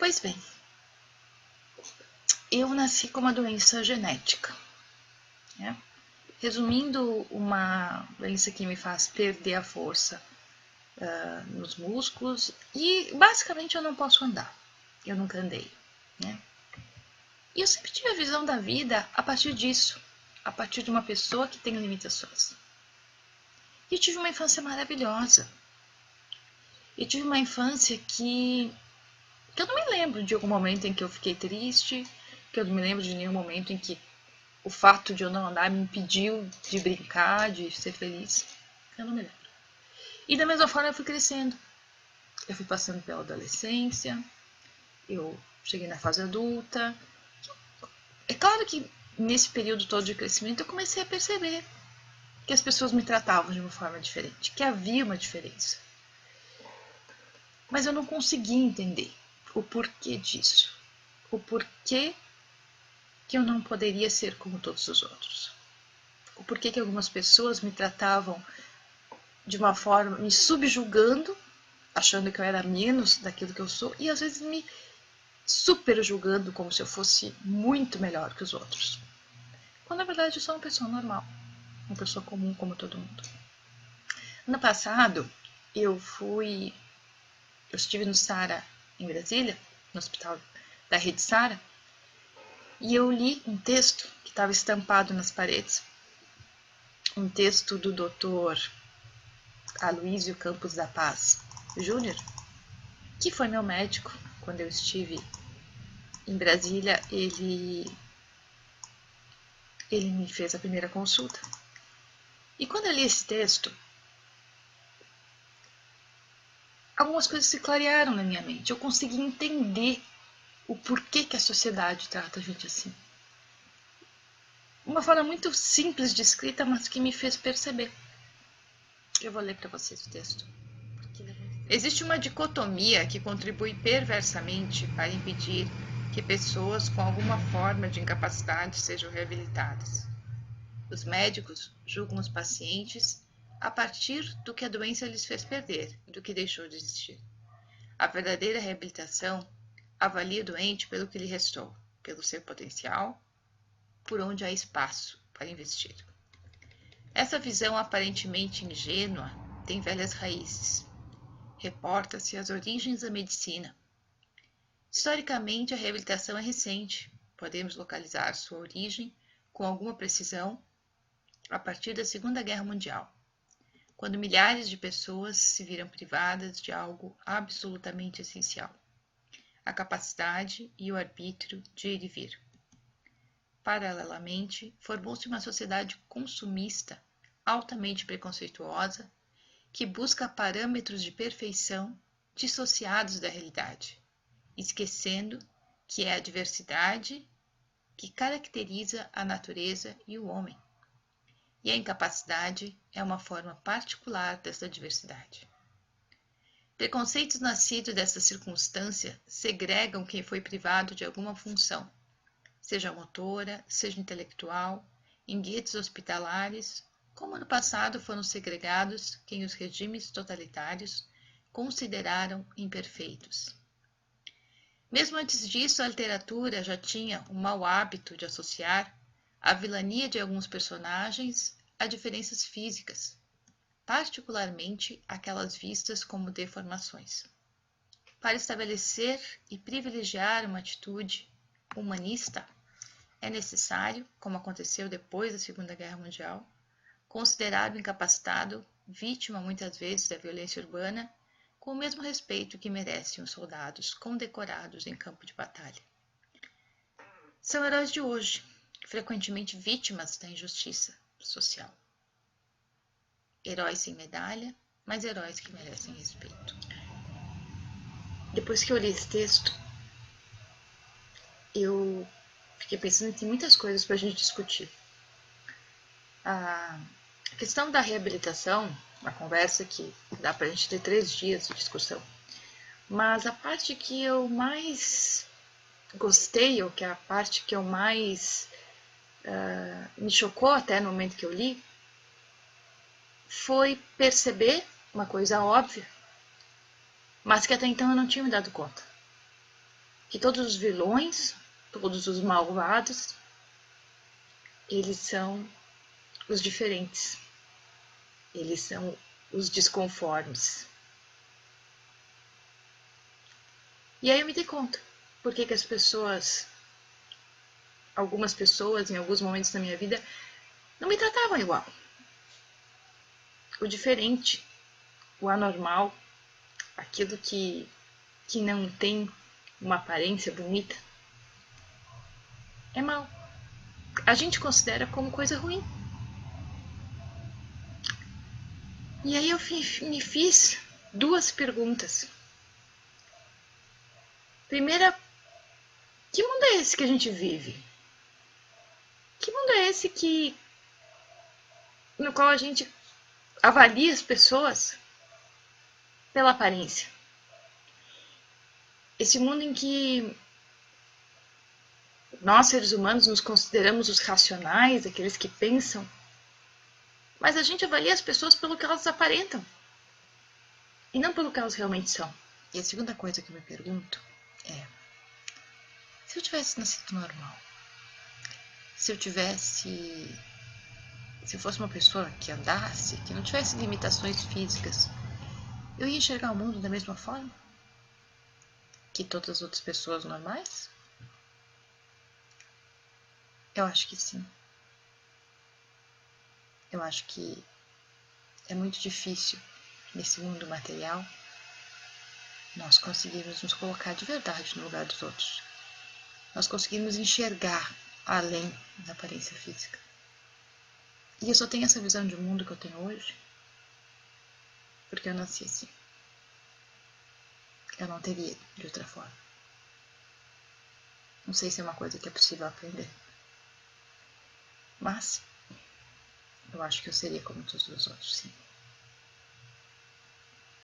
Pois bem, eu nasci com uma doença genética, né? Resumindo, uma doença que me faz perder a força nos músculos e basicamente eu não posso andar. Eu nunca andei, né? E eu sempre tive a visão da vida a partir disso, a partir de uma pessoa que tem limitações. E eu tive uma infância maravilhosa. Eu tive uma infância que eu não me lembro de algum momento em que eu fiquei triste, que eu não me lembro de nenhum momento em que o fato de eu não andar me impediu de brincar, de ser feliz. Eu não me lembro. E da mesma forma eu fui crescendo. Eu fui passando pela adolescência, eu cheguei na fase adulta. É claro que nesse período todo de crescimento eu comecei a perceber que as pessoas me tratavam de uma forma diferente, que havia uma diferença. Mas eu não conseguia entender o porquê disso. O porquê que eu não poderia ser como todos os outros. O porquê que algumas pessoas me tratavam de uma forma, me subjugando, achando que eu era menos daquilo que eu sou, e às vezes me super julgando como se eu fosse muito melhor que os outros. Quando na verdade eu sou uma pessoa normal, uma pessoa comum como todo mundo. Ano passado eu estive no Sara em Brasília, no hospital da Rede Sara, e eu li um texto que estava estampado nas paredes, um texto do Dr. Aloysio Campos da Paz Júnior, que foi meu médico quando eu estive em Brasília. Ele me fez a primeira consulta. E quando eu li esse texto, algumas coisas se clarearam na minha mente. Eu consegui entender o porquê que a sociedade trata a gente assim. Uma forma muito simples de escrita, mas que me fez perceber. Eu vou ler para vocês o texto. Existe uma dicotomia que contribui perversamente para impedir que pessoas com alguma forma de incapacidade sejam reabilitadas. Os médicos julgam os pacientes a partir do que a doença lhes fez perder e do que deixou de existir. A verdadeira reabilitação avalia o doente pelo que lhe restou, pelo seu potencial, por onde há espaço para investir. Essa visão aparentemente ingênua tem velhas raízes. Reporta-se às origens da medicina. Historicamente, a reabilitação é recente. Podemos localizar sua origem com alguma precisão a partir da Segunda Guerra Mundial, quando milhares de pessoas se viram privadas de algo absolutamente essencial: a capacidade e o arbítrio de ir e vir. Paralelamente, formou-se uma sociedade consumista, altamente preconceituosa, que busca parâmetros de perfeição dissociados da realidade, esquecendo que é a diversidade que caracteriza a natureza e o homem. E a incapacidade é uma forma particular dessa diversidade. Preconceitos nascidos dessa circunstância segregam quem foi privado de alguma função, seja motora, seja intelectual, em guetos hospitalares, como no passado foram segregados quem os regimes totalitários consideraram imperfeitos. Mesmo antes disso, a literatura já tinha o mau hábito de associar a vilania de alguns personagens a diferenças físicas, particularmente aquelas vistas como deformações. Para estabelecer e privilegiar uma atitude humanista, é necessário, como aconteceu depois da Segunda Guerra Mundial, considerar o incapacitado, vítima muitas vezes da violência urbana, com o mesmo respeito que merecem os soldados condecorados em campo de batalha. São heróis de hoje, frequentemente vítimas da injustiça social. Heróis sem medalha, mas heróis que merecem respeito. Depois que eu li esse texto, eu fiquei pensando que tem muitas coisas para a gente discutir. A questão da reabilitação, uma conversa que dá para a gente ter 3 dias de discussão. Mas a parte que eu mais gostei, ou que é a parte que eu mais me chocou até no momento que eu li, foi perceber uma coisa óbvia, mas que até então eu não tinha me dado conta. que todos os vilões, todos os malvados, eles são os diferentes. Eles são os desconformes. E aí eu me dei conta por que as pessoas, algumas pessoas em alguns momentos da minha vida, não me tratavam igual. O diferente, o anormal, aquilo que não tem uma aparência bonita, é mal. A gente considera como coisa ruim. E aí eu me fiz duas perguntas. Primeira, que mundo é esse que a gente vive? Que mundo é esse no qual a gente avalia as pessoas pela aparência? Esse mundo em que nós, seres humanos, nos consideramos os racionais, aqueles que pensam, mas a gente avalia as pessoas pelo que elas aparentam e não pelo que elas realmente são. E a segunda coisa que eu me pergunto é: se eu tivesse nascido normal, se eu fosse uma pessoa que andasse, que não tivesse limitações físicas, eu ia enxergar o mundo da mesma forma que todas as outras pessoas normais? Eu acho que sim. Eu acho que é muito difícil, nesse mundo material, nós conseguirmos nos colocar de verdade no lugar dos outros. Nós conseguimos enxergar além da aparência física. E eu só tenho essa visão de mundo que eu tenho hoje porque eu nasci assim. Eu não teria de outra forma. Não sei se é uma coisa que é possível aprender. Mas eu acho que eu seria como todos os outros, sim.